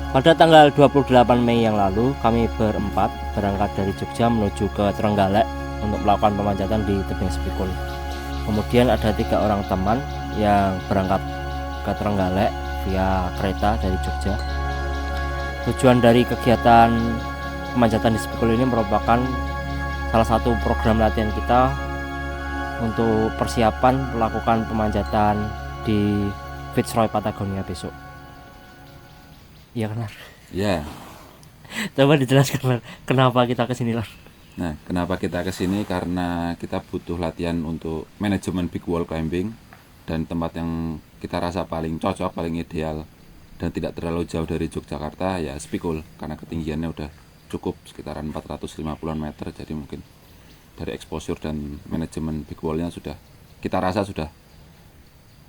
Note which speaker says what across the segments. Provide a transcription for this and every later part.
Speaker 1: Pada tanggal 28 Mei yang lalu, kami berempat berangkat dari Jogja menuju ke Trenggalek untuk melakukan pemanjatan di tebing Spikul. Kemudian ada 3 orang teman yang berangkat ke Trenggalek via kereta dari Jogja. Tujuan dari kegiatan pemanjatan di Spikul ini merupakan salah satu program latihan kita untuk persiapan melakukan pemanjatan di Fitzroy Patagonia besok. Iya kan, Lar?
Speaker 2: Ya.
Speaker 1: Coba dijelaskan, Lar, kenapa kita kesini, Lar?
Speaker 2: Nah, kenapa kita kesini? Karena kita butuh latihan untuk manajemen big wall climbing dan tempat yang kita rasa paling cocok, paling ideal dan tidak terlalu jauh dari Yogyakarta ya Spikul, karena ketinggiannya udah cukup sekitaran 450-an meter, jadi mungkin dari exposure dan manajemen big wallnya sudah kita rasa sudah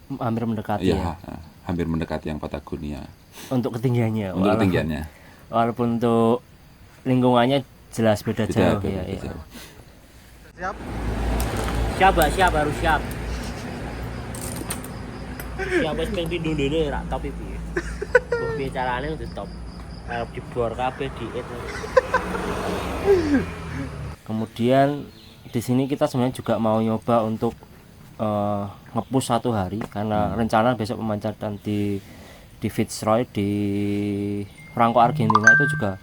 Speaker 1: Hampir mendekati ya.
Speaker 2: Hampir mendekati yang Patagonia.
Speaker 1: Untuk ketinggiannya.
Speaker 2: Untuk ketinggiannya.
Speaker 1: Walaupun untuk lingkungannya jelas beda jauh ya.
Speaker 2: Jauh.
Speaker 1: Siap. Siap, Mbak, siap, harus siap. Siap wis ping pindho dene rak top iki. Mbok piye carane udah top. Arep dibor kabeh diit. Kemudian di sini kita sebenarnya juga mau nyoba untuk nge-push 1 hari karena rencana besok pemanjatan di Fitzroy di Franco Argentina itu juga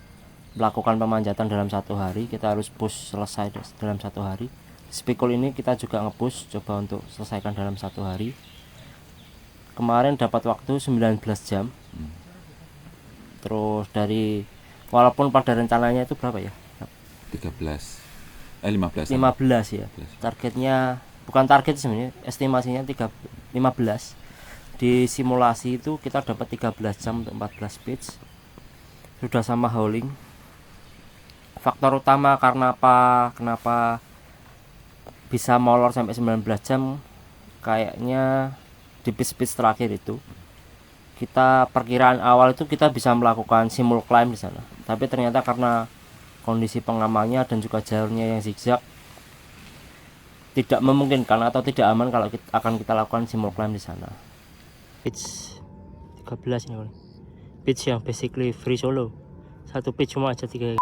Speaker 1: melakukan pemanjatan dalam 1 hari. Kita harus push selesai dalam 1 hari. Spikul ini kita juga nge-push coba untuk selesaikan dalam 1 hari. Kemarin dapat waktu 19 jam. Terus dari walaupun pada rencananya itu berapa ya? 15 ya. Targetnya bukan target sebenarnya, estimasinya 15. Di simulasi itu kita dapat 13 jam untuk 14 pitch. Sudah sama hauling. Faktor utama kenapa bisa molor sampai 19 jam kayaknya di pitch terakhir itu. Kita perkiraan awal itu kita bisa melakukan simul climb di sana. Tapi ternyata karena kondisi pengamannya dan juga jalurnya yang zigzag tidak memungkinkan atau tidak aman kalau akan kita lakukan simul climb di sana. Pitch 13 ini, pitch yang basically free solo. 1 pitch cuma aja 3.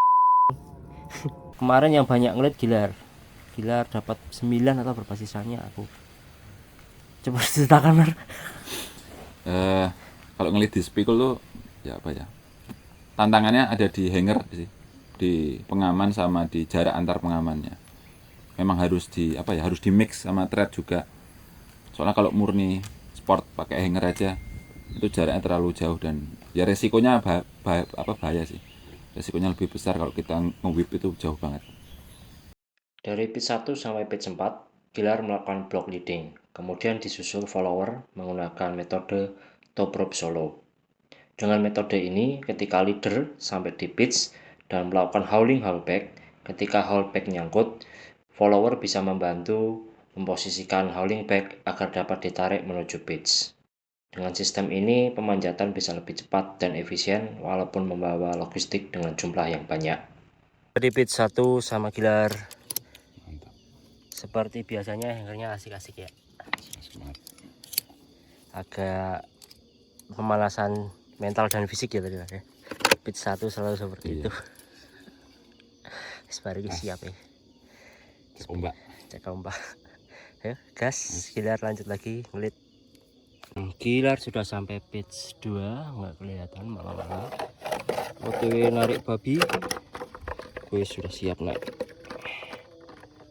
Speaker 1: Kemarin yang banyak ngeliat Gilar dapat 9 atau berapa sisanya aku. Coba ceritakan, Mar.
Speaker 2: Kalau ngeliat di Spikul tuh ya apa ya? Tantangannya ada di hanger sih. Di pengaman sama di jarak antar pengamannya. Memang harus harus di mix sama thread juga. Soalnya kalau murni sport pakai hanger aja itu jaraknya terlalu jauh dan ya resikonya bahaya sih. Resikonya lebih besar kalau kita nge-whip itu jauh banget.
Speaker 1: Dari pitch 1 sampai pitch 4, Gilar melakukan block leading, kemudian disusul follower menggunakan metode top rope solo. Dengan metode ini, ketika leader sampai di pitch dan melakukan hauling haulback, ketika haulback nyangkut, follower bisa membantu memposisikan hauling back agar dapat ditarik menuju pitch. Dengan sistem ini, pemanjatan bisa lebih cepat dan efisien walaupun membawa logistik dengan jumlah yang banyak. Dari pitch 1 sama Gilar.
Speaker 2: Mantap.
Speaker 1: Seperti biasanya hangernya asik-asik ya. Agak pemanasan mental dan fisik ya tadi ya. Pitch 1 selalu seperti itu. Sebarang siap ya. Cek ombak. Ayo gas, Gilar lanjut lagi ngelit. Gilar sudah sampai pitch 2, nggak kelihatan malah. OTW narik babi. Gue sudah siap naik.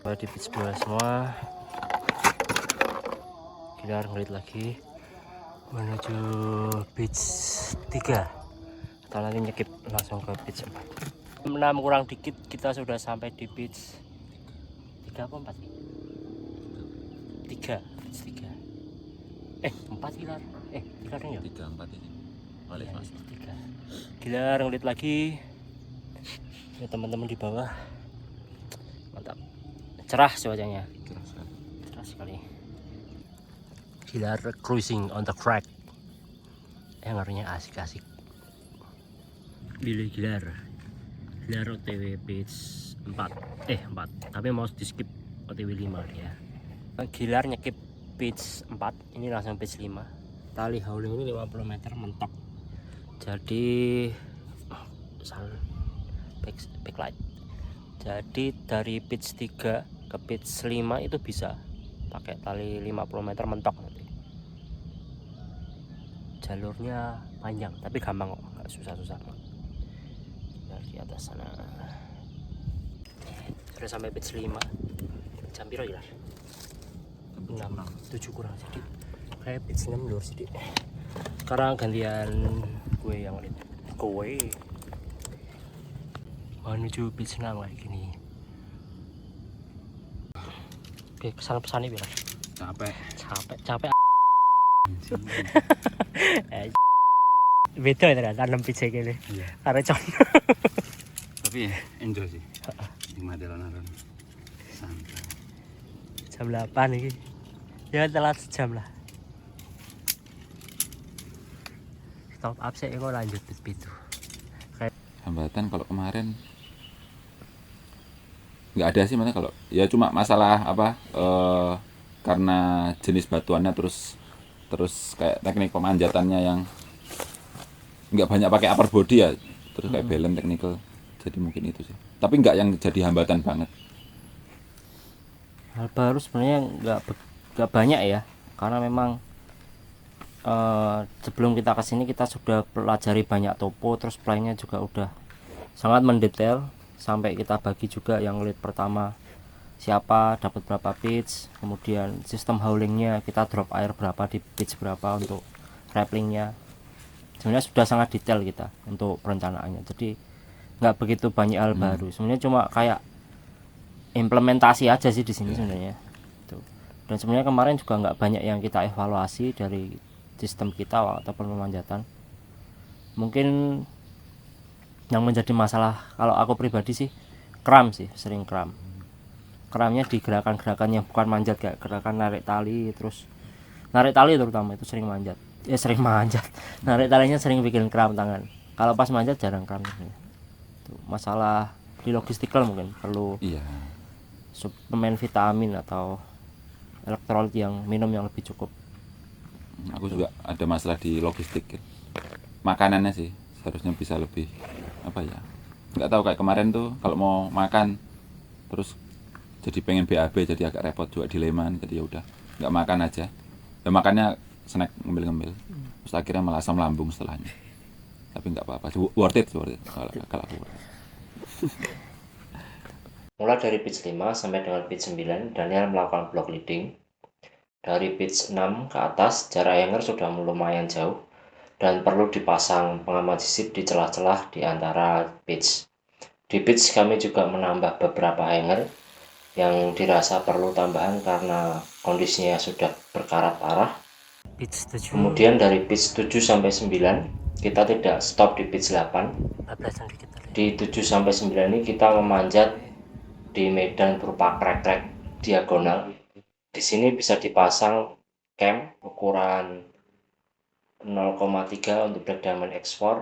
Speaker 1: Di pitch 2 semua. Gilar ngelit lagi menuju pitch 3 atau nanti nyekip langsung ke pitch 4. 6 kurang dikit kita sudah sampai di pitch 3 apa 4 sih? 3, pitch 3. 4 Gilar. Gilar ya?
Speaker 2: 3 4 ini. Balik Mas.
Speaker 1: 3. Gilar ngelit lagi. Ya teman-teman di bawah. Mantap. Cerah cuacanya. Cerah sekali. Gilar cruising on the track. Hangernya asik-asik. Pilih Gilar OTW pitch 4 tapi mau di skip OTW 5 ya. Gilar nyekip pitch 4, ini langsung pitch 5. Tali hauling ini 50 meter mentok, jadi backlight. Jadi dari pitch 3 ke pitch 5 itu bisa pakai tali 50 meter mentok nanti. Jalurnya panjang tapi gampang kok, nggak susah-susah. Dari atas sana sudah sampai pitch 5. Jam piro ya? 6, 7 kurang sedikit. Kayak pitch 6 lur sedikit. Sekarang gantian gue yang lead. Gue menuju pitch 6 kayak gini. Oke, pesan-pesannya bilang capek beda ya ternyata 6 pitch gini.
Speaker 3: Iya.
Speaker 1: Karena con.
Speaker 3: Tapi ya enjoy sih. Di Madelan santai.
Speaker 1: Jam 8 ini. Ya telat sejam lah. Stop up sih kok lanjut itu.
Speaker 2: Hambatan kalau kemarin nggak ada sih, mana kalau ya cuma masalah apa karena jenis batuannya terus kayak teknik pemanjatannya yang nggak banyak pakai upper body ya, terus kayak balance technical, jadi mungkin itu sih, tapi nggak yang jadi hambatan banget.
Speaker 1: Hal baru sebenarnya nggak banyak ya, karena memang sebelum kita kesini kita sudah pelajari banyak topo, terus plannya juga udah sangat mendetail sampai kita bagi juga yang lead pertama siapa dapat berapa pitch, kemudian sistem howlingnya kita drop air berapa di pitch berapa untuk rapplingnya. Sebenarnya sudah sangat detail kita untuk perencanaannya, jadi nggak begitu banyak hal baru. Sebenarnya cuma kayak implementasi aja sih di sini sebenarnya. Tuh. Dan sebenarnya kemarin juga nggak banyak yang kita evaluasi dari sistem kita ataupun pemanjatan. Mungkin yang menjadi masalah kalau aku pribadi sih kram sih, sering kramnya di gerakan-gerakan yang bukan manjat, kayak gerakan narik tali, terus narik tali terutama itu sering manjat, narik talinya sering bikin kram tangan. Kalau pas manjat jarang kram. Tuh, masalah di logistikal mungkin perlu suplemen vitamin atau elektrolit yang minum yang lebih cukup.
Speaker 2: Aku juga ada masalah di logistik, makanannya sih seharusnya bisa lebih apa ya, nggak tahu, kayak kemarin tuh kalau mau makan terus jadi pengen BAB, jadi agak repot juga, dilema, jadi ya udah nggak makan aja, ya makannya snack ngemil terus akhirnya malah asam lambung setelahnya, tapi nggak apa-apa, worth it kalau aku worth it.
Speaker 1: Mulai dari pitch 5 sampai dengan pitch 9 Daniel melakukan block leading. Dari pitch 6 ke atas jarak hanger sudah lumayan jauh dan perlu dipasang pengaman sisip di celah-celah di antara pitch. Di pitch kami juga menambah beberapa hanger yang dirasa perlu tambahan karena kondisinya sudah berkarat parah. Kemudian dari pitch 7 sampai 9 kita tidak stop di pitch 8. Di 7 sampai 9 ini kita memanjat di medan berupa krek-krek diagonal. Di sini bisa dipasang cam ukuran 0,3 untuk black diamond X4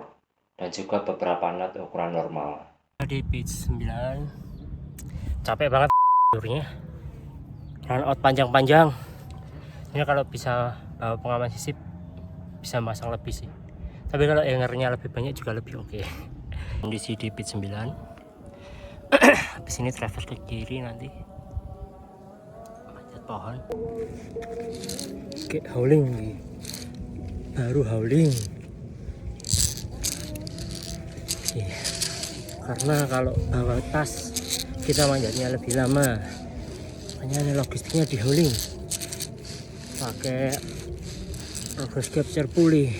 Speaker 1: dan juga beberapa nut ukuran normal. Di pitch 9 capek banget turnya, run out panjang-panjang. Ini kalau bisa bawa pengaman sisip bisa masang lebih sih, tapi kalau hangernya lebih banyak juga lebih oke. Kondisi di pitch 9 habis ini traverse ke kiri, nanti manjat pohon. Oke, howling nih, baru howling. Oke. Karena kalau bawa tas kita manjatnya lebih lama, makanya logistiknya di howling pakai reverse capture pulley,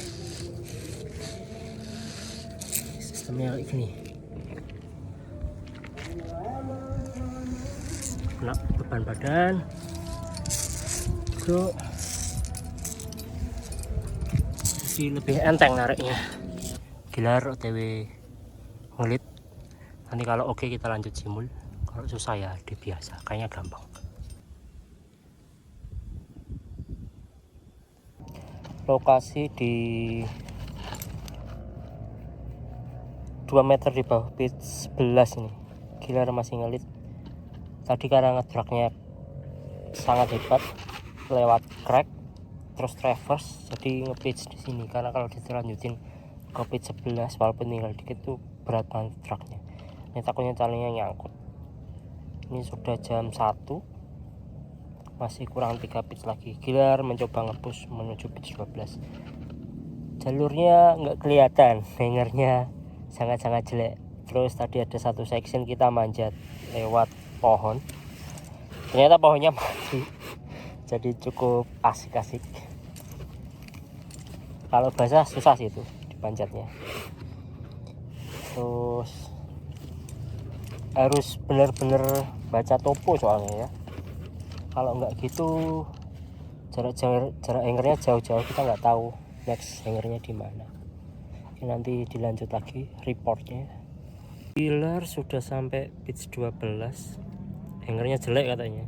Speaker 1: sistemnya kayak gini. Kena beban badan, so jadi lebih enteng nariknya. Gilar OTW ngelit. Nanti kalau oke kita lanjut simul, kalau susah ya di biasa, kayaknya gampang. Lokasi di 2 meter di bawah pitch 11 ini. Gilar masih ngelit. Tadi karena ngedraknya sangat hebat lewat crack terus traverse, jadi nge-pitch di sini. Karena kalau dilanjutin ke pitch 11 walaupun tinggal dikit tuh berat banget truknya. Ini takutnya talinya nyangkut. Ini sudah jam 1, masih kurang 3 pitch lagi. Gilar mencoba ngepush menuju pitch 12. Jalurnya nggak kelihatan, hangernya sangat-sangat jelek. Terus tadi ada satu section kita manjat lewat pohon, ternyata pohonnya mati, jadi cukup asik-asik. Kalau basah susah sih itu dipanjatnya. Terus harus bener-bener baca topo soalnya ya. Kalau nggak gitu jarak hangernya jauh-jauh, kita nggak tahu next hangernya di mana. Ini nanti dilanjut lagi reportnya. Gilar sudah sampai pitch 12. Hangernya jelek katanya.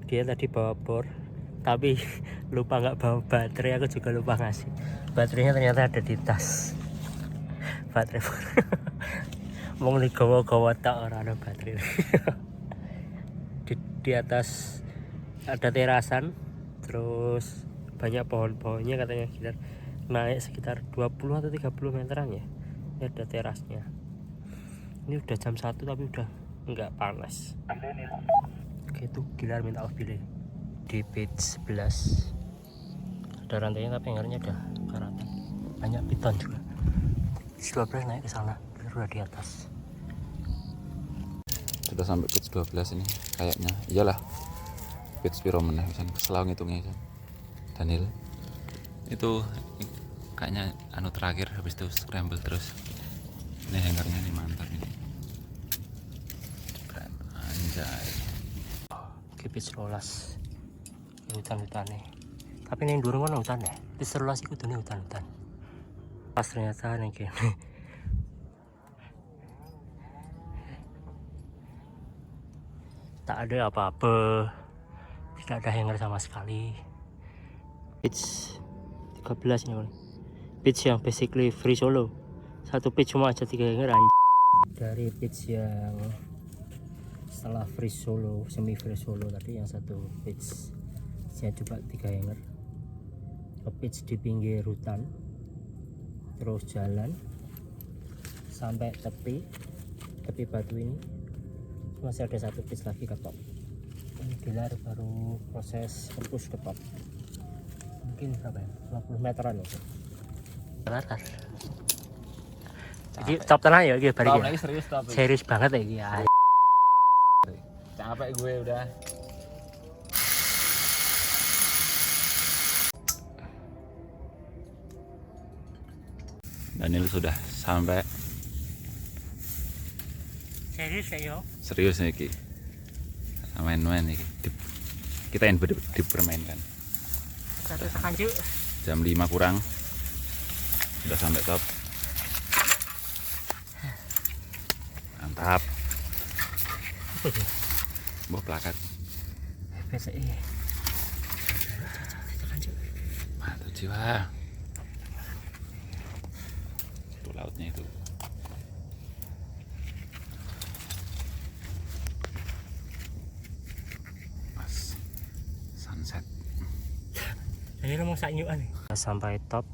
Speaker 1: Dia tadi bawa bor, tapi lupa nggak bawa baterai. Aku juga lupa ngasih. Baterainya ternyata ada di tas. Baterai mau digawa-gawa tak orang ada baterai. di atas ada terasan, terus banyak pohon-pohonnya katanya. Gilar naik sekitar 20 atau 30 meteran ya. Ini ada terasnya. Ini udah jam 1 tapi udah nggak panas. Oke, itu Gilar minta off delay di pitch 11. Ada rantainya tapi hangernya udah karatan. Banyak piton juga. Pitch 12 naik ke sana, udah di atas.
Speaker 2: Sudah sampai pitch 12 ini kayaknya. Iyalah. Pitch piro meneh pisan keselau ngitungnya kan. Daniel. Itu kayaknya anu terakhir, habis itu scramble terus. Ini hangernya nih mantap ini. Anjay.
Speaker 1: Pitch 12. Hutan-hutan nih. Tapi ini durung kan hutan ya. Pitch 12 itu nih hutan-hutan. Pas ternyata nih kayaknya. Tak ada apa-apa. Tidak ada hanger sama sekali. Pitch 13 ini bang. Pitch yang basically free solo. Satu pitch cuma aja 3 hanger anjir. Dari pitch yang setelah free solo, semi free solo tadi, yang satu pitch saya coba 3 hanger. Ke pitch di pinggir hutan, terus jalan sampai tepi batu ini. Masih ada satu pitch lagi ke top. Ini Gilar baru proses push ke top. Mungkin berapa ya? 50 meteran ya. Kelihatan. Jadi top tenang ya gitu balik ya. Serius banget ya.
Speaker 2: Capek gue udah. Daniel sudah sampai.
Speaker 1: Serius ya yo.
Speaker 2: Serius nih Ki. Main-main nih. Kita yang dipermainkan.
Speaker 1: Satu tekan yuk.
Speaker 2: Jam 5 kurang. Sudah sampai top. Mantap.
Speaker 1: Apa itu?
Speaker 2: Bawa plakat.
Speaker 1: PSI.
Speaker 2: Mantap jiwa. Itu lautnya itu. Mas. Sunset.
Speaker 1: Ini mau sanyuan nih. Sampai top.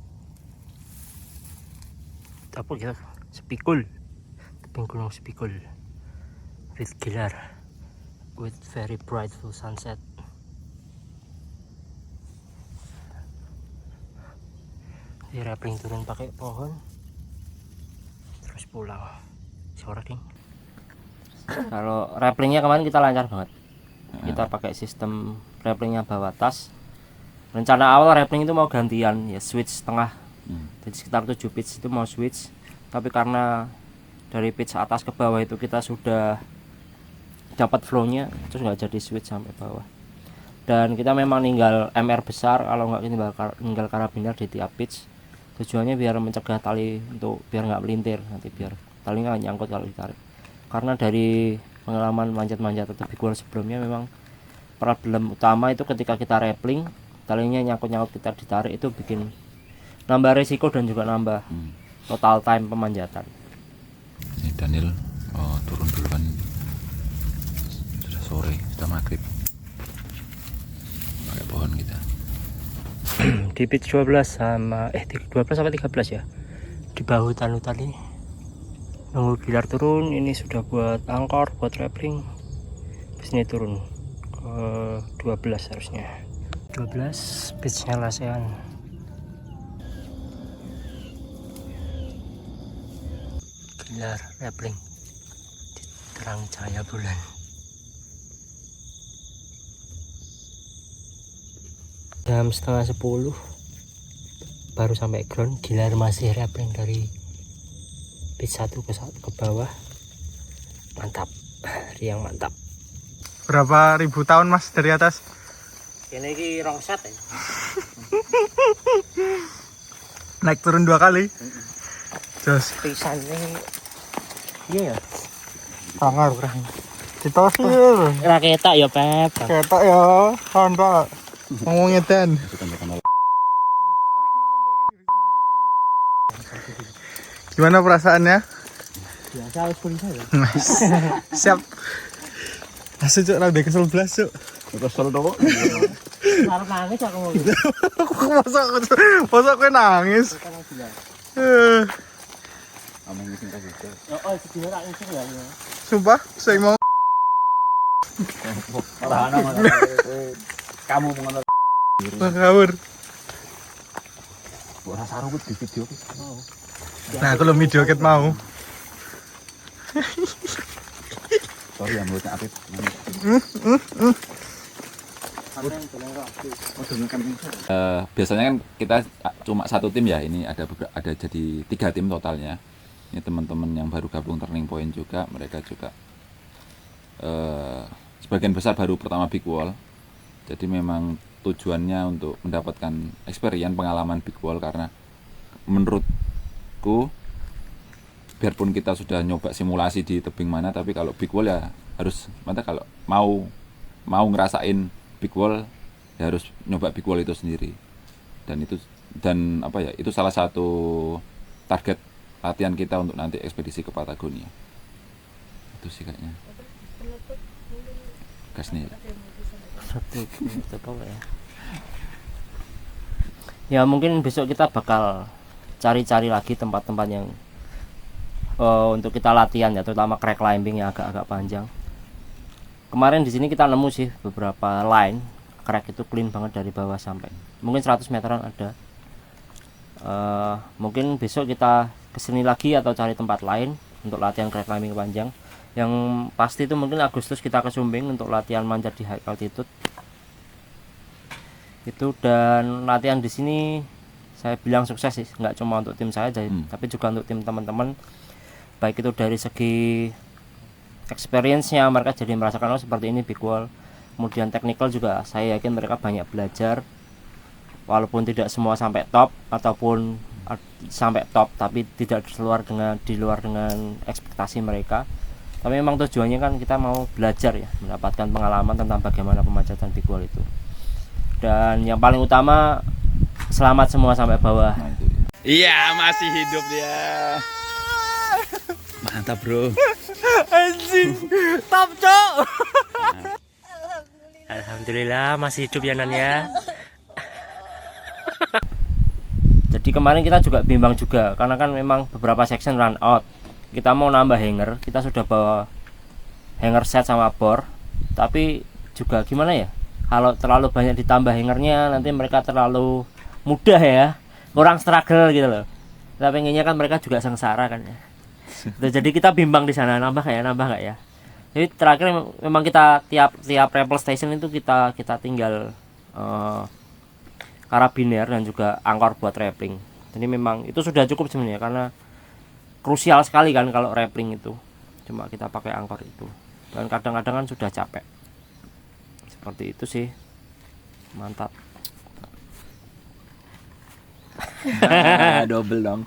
Speaker 1: Apa gitu? Spikul. Tebing gunung Spikul. With Gilar. With very brightful sunset. Di rappling turun pakai pohon, terus pulang. Sore ding. Kalau rapplingnya kemarin kita lancar banget. Kita pakai sistem rapplingnya bawah tas. Rencana awal rappling itu mau gantian ya, switch tengah. Jadi sekitar 7 pitch itu mau switch. Tapi karena dari pitch atas ke bawah itu kita sudah dapat flow-nya, terus nggak jadi switch sampai bawah. Dan kita memang ninggal MR besar, kalau nggak ninggal karabiner di tiap pitch. Tujuannya biar mencegah tali untuk biar nggak melintir, nanti biar talinya nyangkut kalau ditarik. Karena dari pengalaman manjat-manjat atau big wall sebelumnya, memang problem utama itu ketika kita rappling, talinya nyangkut-nyangkut kita ditarik, itu bikin nambah risiko dan juga nambah total time pemanjatan.
Speaker 2: Ini Daniel turun duluan. Sudah sore, sudah maghrib. Pakai pohon kita.
Speaker 1: Di pitch 12 sama 12 sampai 13 ya. Di bawah hutan-hutan ini Nunggu Gilar turun. Ini sudah buat angkor, buat rappling. Terus ini turun ke 12 harusnya. 12 pitchnya lasean. Gilar rappling di terang cahaya bulan. Jam setengah 10 baru sampai ground. Gilar masih rappling dari pitch 1 ke bawah. Mantap, riang mantap.
Speaker 4: Berapa ribu tahun mas dari atas?
Speaker 1: Ini rong set ya.
Speaker 4: Naik turun 2 kali. Jos.
Speaker 1: Pisan ini. Iya ya.
Speaker 4: Sangar kurang. Ditosir.
Speaker 1: Raketak ya Pep.
Speaker 4: Ketok ya. Kontak. Ngomongnya ten. Gimana perasaannya?
Speaker 1: Biasa harus polisi ya.
Speaker 4: Siap. Asli cuk, udah kesel belas cuk.
Speaker 2: Kesel dong.
Speaker 1: Harus nangis aku mau.
Speaker 4: Masa gue nangis?
Speaker 2: Ameng ngising kasih.
Speaker 1: Oh, sedih ora ngising ya.
Speaker 4: Sumpah, saya mau.
Speaker 2: Kamu mengenal
Speaker 4: Ngawur.
Speaker 2: ora sarung di video.
Speaker 4: Nah, aku lo video ket mau.
Speaker 2: Sorry ya mulutnya Apip. Biasanya kan kita cuma satu tim ya, ini ada jadi 3 tim totalnya. Ini teman-teman yang baru gabung Turning Point juga, mereka juga sebagian besar baru pertama Big Wall. Jadi memang tujuannya untuk mendapatkan experience, pengalaman Big Wall, karena menurutku biarpun kita sudah nyoba simulasi di tebing mana, tapi kalau Big Wall ya harus, mantap kalau mau ngerasain Big Wall ya harus nyoba Big Wall itu sendiri. Dan apa ya, itu salah satu target latihan kita untuk nanti ekspedisi ke Patagonia. Itu sih kayaknya. Gas nih.
Speaker 1: Ya mungkin besok kita bakal cari-cari lagi tempat-tempat yang untuk kita latihan ya, terutama crack climbing yang agak-agak panjang. Kemarin di sini kita nemu sih beberapa line crack itu clean banget dari bawah sampai mungkin 100 meteran ada. Mungkin besok kita kesini lagi atau cari tempat lain untuk latihan crack climbing panjang. Yang pasti itu mungkin Agustus kita ke Sumbing untuk latihan manjat di high altitude. Itu, dan latihan di sini saya bilang sukses sih, nggak cuma untuk tim saya aja, tapi juga untuk tim teman-teman. Baik itu dari segi experience-nya, mereka jadi merasakan seperti ini Big Wall. Kemudian technical juga saya yakin mereka banyak belajar, walaupun tidak semua sampai top ataupun sampai top, tapi tidak di luar dengan ekspektasi mereka. Tapi memang tujuannya kan kita mau belajar ya, mendapatkan pengalaman tentang bagaimana pemanjatan Big Wall itu. Dan yang paling utama, selamat semua sampai bawah.
Speaker 3: Iya, masih hidup dia. Mantap, Bro.
Speaker 4: Anjing, top cok.
Speaker 1: Alhamdulillah masih hidup ya Nan ya. Jadi kemarin kita juga bimbang juga, karena kan memang beberapa section run out. Kita mau nambah hanger, kita sudah bawa hanger set sama bor, tapi juga gimana ya, kalau terlalu banyak ditambah hangernya nanti mereka terlalu mudah ya, kurang struggle gitu loh. Kita pengennya kan mereka juga sengsara kan ya. Jadi kita bimbang di sana, nambah nggak ya. Jadi terakhir memang kita tiap rappel station itu kita tinggal karabiner dan juga angkor buat rappling. Jadi memang itu sudah cukup sebenarnya, karena krusial sekali kan kalau rappling itu. Cuma kita pakai angkor itu. Dan kadang-kadang kan sudah capek. Seperti itu sih. Mantap.
Speaker 2: Double dong.